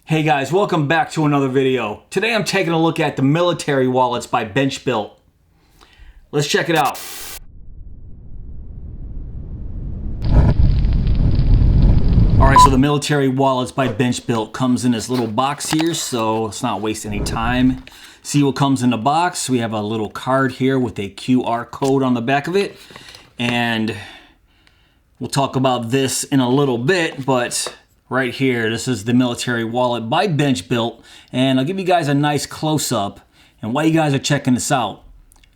Hey guys, welcome back to another video. Today I'm taking a look at the military wallets by Benchbuilt. Let's check it out. Alright, so the military wallets by Benchbuilt comes in this little box here, so let's not waste any time. See what comes in the box. We have a little card here with a QR code on the back of it. And we'll talk about this in a little bit, but right here, this is the military wallet by Benchbuilt, and I'll give you guys a nice close-up. And while you guys are checking this out,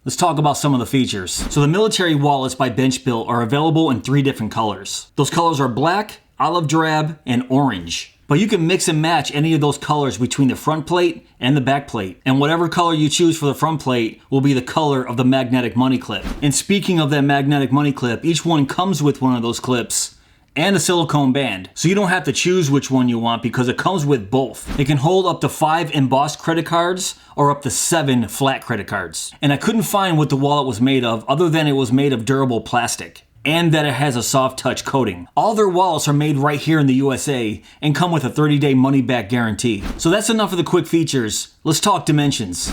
let's talk about some of the features. So the military wallets by Benchbuilt are available in 3 different colors. Those colors are black, olive drab, and orange. But you can mix and match any of those colors between the front plate and the back plate. And whatever color you choose for the front plate will be the color of the magnetic money clip. And speaking of that magnetic money clip, each one comes with one of those clips and a silicone band. So you don't have to choose which one you want because it comes with both. It can hold up to 5 embossed credit cards or up to 7 flat credit cards. And I couldn't find what the wallet was made of other than it was made of durable plastic and that it has a soft touch coating. All their wallets are made right here in the USA and come with a 30-day money back guarantee. So that's enough of the quick features. Let's talk dimensions.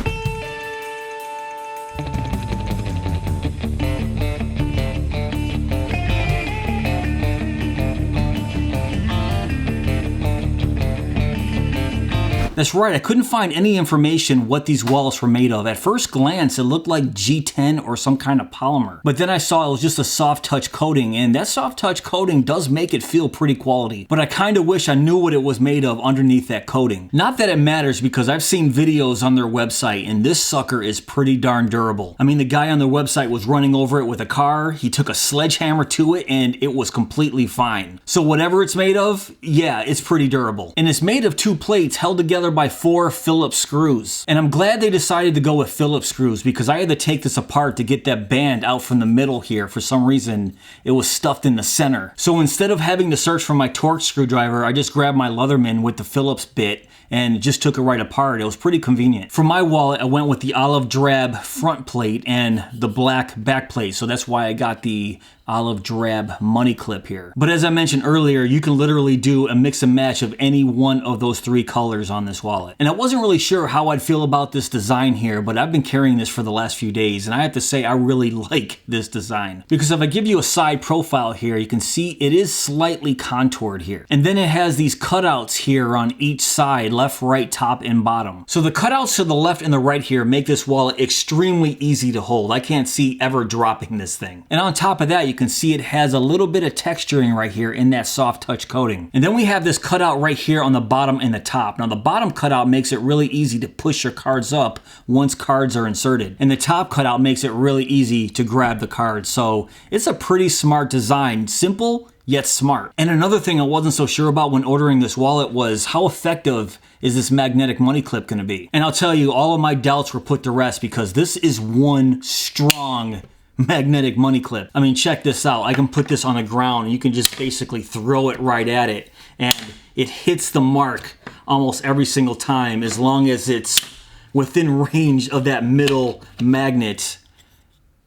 That's right, I couldn't find any information what these wallets were made of. At first glance, it looked like G10 or some kind of polymer. But then I saw it was just a soft touch coating, and that soft touch coating does make it feel pretty quality. But I kind of wish I knew what it was made of underneath that coating. Not that it matters because I've seen videos on their website, and this sucker is pretty darn durable. I mean, the guy on their website was running over it with a car, he took a sledgehammer to it, and it was completely fine. So whatever it's made of, yeah, it's pretty durable. And it's made of 2 plates held together by 4 Phillips screws. And I'm glad they decided to go with Phillips screws because I had to take this apart to get that band out from the middle here. For some reason, it was stuffed in the center. So instead of having to search for my Torx screwdriver, I just grabbed my Leatherman with the Phillips bit and just took it right apart. It was pretty convenient. For my wallet, I went with the olive drab front plate and the black back plate. So that's why I got the olive drab money clip here. But as I mentioned earlier, you can literally do a mix and match of any one of those 3 colors on this wallet. And I wasn't really sure how I'd feel about this design here, but I've been carrying this for the last few days, and I have to say I really like this design. Because if I give you a side profile here, you can see it is slightly contoured here. And then it has these cutouts here on each side, left, right, top, and bottom. So the cutouts to the left and the right here make this wallet extremely easy to hold. I can't see ever dropping this thing. And on top of that, you can see it has a little bit of texturing right here in that soft touch coating. And then we have this cutout right here on the bottom and the top. Now the bottom cutout makes it really easy to push your cards up once cards are inserted. And the top cutout makes it really easy to grab the cards. So it's a pretty smart design. Simple, yet smart. And another thing I wasn't so sure about when ordering this wallet was how effective is this magnetic money clip going to be? And I'll tell you, all of my doubts were put to rest because this is one strong magnetic money clip. I mean, check this out. I can put this on the ground and you can just basically throw it right at it and it hits the mark almost every single time as long as it's within range of that middle magnet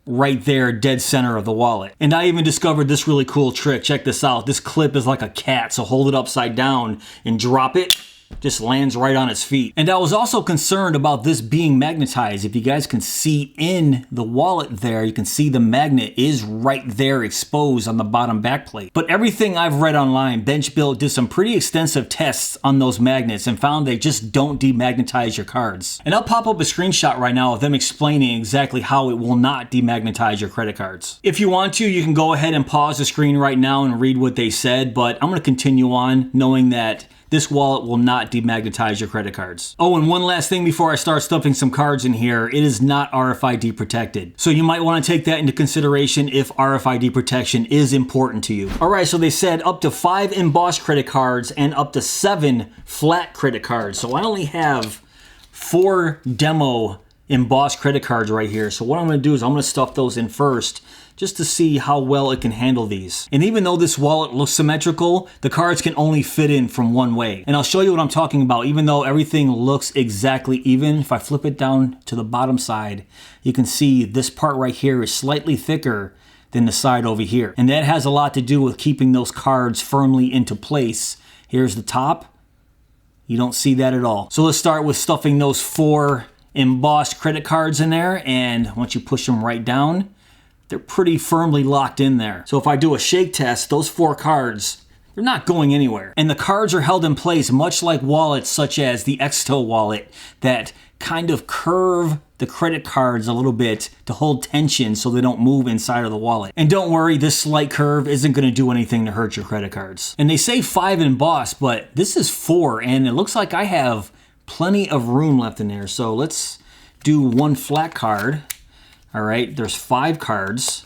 right there, dead center of the wallet. And I even discovered this really cool trick. Check this out. This clip is like a cat, so hold it upside down and drop it. Just lands right on its feet. And I was also concerned about this being magnetized. If you guys can see in the wallet there, you can see the magnet is right there exposed on the bottom back plate. But everything I've read online, Benchbuilt did some pretty extensive tests on those magnets and found they just don't demagnetize your cards. And I'll pop up a screenshot right now of them explaining exactly how it will not demagnetize your credit cards. If you want to, you can go ahead and pause the screen right now and read what they said, but I'm going to continue on knowing that this wallet will not demagnetize your credit cards. Oh, and one last thing before I start stuffing some cards in here, it is not RFID protected. So you might want to take that into consideration if RFID protection is important to you. All right, so they said up to 5 embossed credit cards and up to 7 flat credit cards. So I only have 4 demo embossed credit cards right here. So what I'm going to do is I'm going to stuff those in first just to see how well it can handle these. And even though this wallet looks symmetrical, the cards can only fit in from one way. And I'll show you what I'm talking about. Even though everything looks exactly even, if I flip it down to the bottom side, you can see this part right here is slightly thicker than the side over here. And that has a lot to do with keeping those cards firmly into place. Here's the top. You don't see that at all. So let's start with stuffing those 4 embossed credit cards in there, and once you push them right down, they're pretty firmly locked in there. So if I do a shake test, those 4 cards, they're not going anywhere. And the cards are held in place much like wallets such as the Exto wallet that kind of curve the credit cards a little bit to hold tension so they don't move inside of the wallet. And don't worry, this slight curve isn't going to do anything to hurt your credit cards. And they say 5 embossed, but this is 4, and it looks like I have plenty of room left in there. So let's do 1 flat card. All right, there's 5 cards.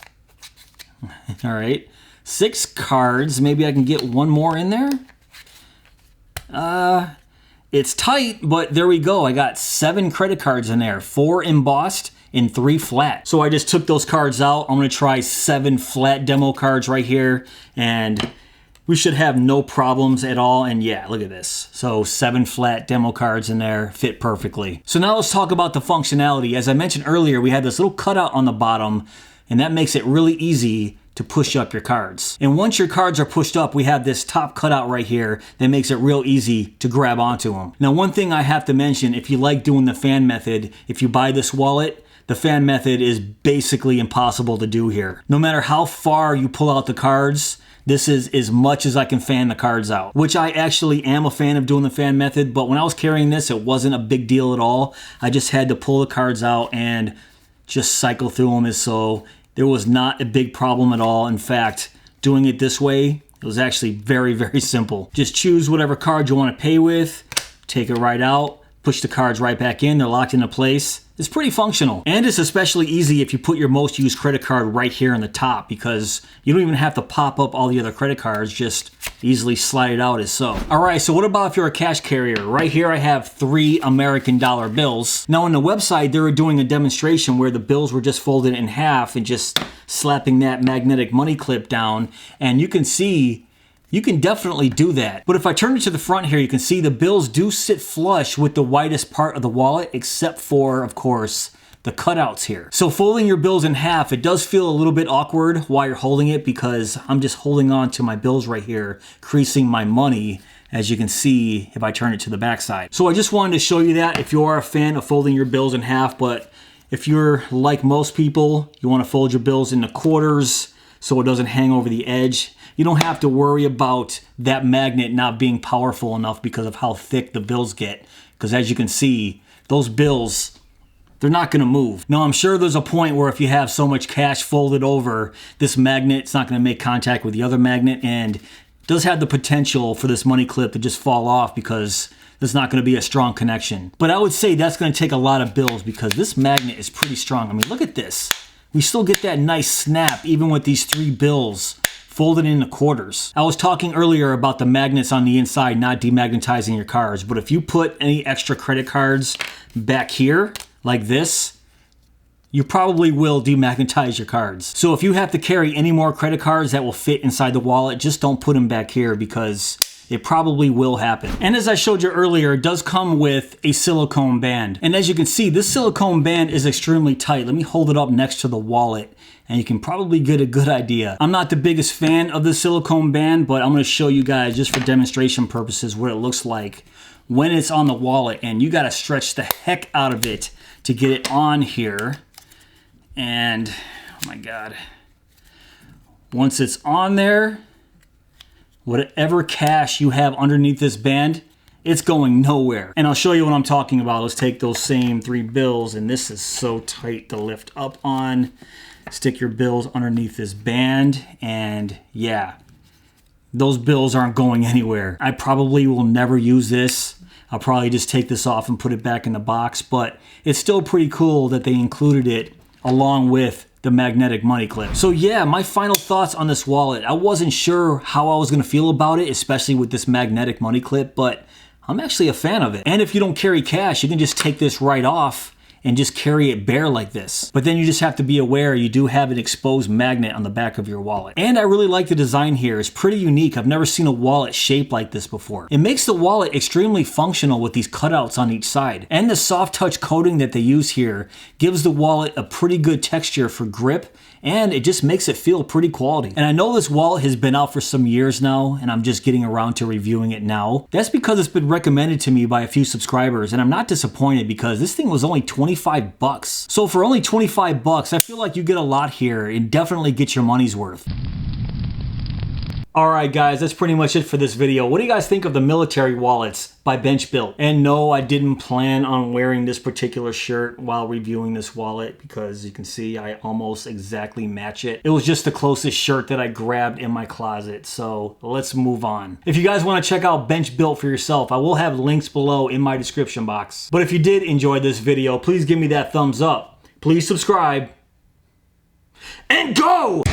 All right, 6 cards. Maybe I can get 1 more in there. It's tight, but there we go. I got 7 credit cards in there, 4 embossed and 3 flat. So I just took those cards out. I'm gonna try 7 flat demo cards right here, and we should have no problems at all. And yeah, look at this. So 7 flat demo cards in there, fit perfectly. So now let's talk about the functionality. As I mentioned earlier, we had this little cutout on the bottom, and that makes it really easy to push up your cards. And once your cards are pushed up, we have this top cutout right here that makes it real easy to grab onto them. Now, one thing I have to mention, if you like doing the fan method, if you buy this wallet, the fan method is basically impossible to do here. No matter how far you pull out the cards, this is as much as I can fan the cards out, which I actually am a fan of doing the fan method, but when I was carrying this, it wasn't a big deal at all. I just had to pull the cards out and just cycle through them, so there was not a big problem at all. In fact, doing it this way, it was actually very, very simple. Just choose whatever card you want to pay with, take it right out, push the cards right back in, they're locked into place. It's pretty functional. And it's especially easy if you put your most used credit card right here on the top, because you don't even have to pop up all the other credit cards, just easily slide it out as so. All right, so what about if you're a cash carrier? Right here I have 3 American dollar bills. Now on the website, they were doing a demonstration where the bills were just folded in half and just slapping that magnetic money clip down, and you can see you can definitely do that. But if I turn it to the front here, you can see the bills do sit flush with the widest part of the wallet, except for, of course, the cutouts here. So folding your bills in half, it does feel a little bit awkward while you're holding it, because I'm just holding on to my bills right here, creasing my money, as you can see if I turn it to the back side. So I just wanted to show you that if you are a fan of folding your bills in half. But if you're like most people, you want to fold your bills into quarters so it doesn't hang over the edge, you don't have to worry about that magnet not being powerful enough because of how thick the bills get. Because as you can see, those bills, they're not going to move. Now, I'm sure there's a point where if you have so much cash folded over, this magnet's not going to make contact with the other magnet, and it does have the potential for this money clip to just fall off because there's not going to be a strong connection. But I would say that's going to take a lot of bills, because this magnet is pretty strong. I mean, look at this. We still get that nice snap even with these 3 bills folded into quarters. I was talking earlier about the magnets on the inside not demagnetizing your cards, but if you put any extra credit cards back here like this, you probably will demagnetize your cards. So if you have to carry any more credit cards that will fit inside the wallet, just don't put them back here, because it probably will happen. And as I showed you earlier, it does come with a silicone band. And as you can see, this silicone band is extremely tight. Let me hold it up next to the wallet, and you can probably get a good idea. I'm not the biggest fan of the silicone band, but I'm gonna show you guys just for demonstration purposes what it looks like when it's on the wallet. And you gotta stretch the heck out of it to get it on here. And, oh my God. Once it's on there, whatever cash you have underneath this band, it's going nowhere. And I'll show you what I'm talking about. Let's take those same 3 bills, and this is so tight to lift up on. Stick your bills underneath this band, and yeah, those bills aren't going anywhere. I probably will never use this. I'll probably just take this off and put it back in the box, but it's still pretty cool that they included it along with the magnetic money clip. So yeah, my final thoughts on this wallet. I wasn't sure how I was gonna feel about it, especially with this magnetic money clip, but I'm actually a fan of it. And if you don't carry cash, you can just take this right off and just carry it bare like this. But then you just have to be aware you do have an exposed magnet on the back of your wallet. And I really like the design here. It's pretty unique. I've never seen a wallet shaped like this before. It makes the wallet extremely functional with these cutouts on each side. And the soft touch coating that they use here gives the wallet a pretty good texture for grip and it just makes it feel pretty quality. And I know this wallet has been out for some years now, and I'm just getting around to reviewing it now. That's because it's been recommended to me by a few subscribers, and I'm not disappointed because this thing was only 25 bucks. So for only 25 bucks, I feel like you get a lot here and definitely get your money's worth. Alright guys, that's pretty much it for this video. What do you guys think of the military wallets by Benchbuilt? And no, I didn't plan on wearing this particular shirt while reviewing this wallet because you can see I almost exactly match it. It was just the closest shirt that I grabbed in my closet, so let's move on. If you guys want to check out Benchbuilt for yourself, I will have links below in my description box. But if you did enjoy this video, please give me that thumbs up. Please subscribe. And go!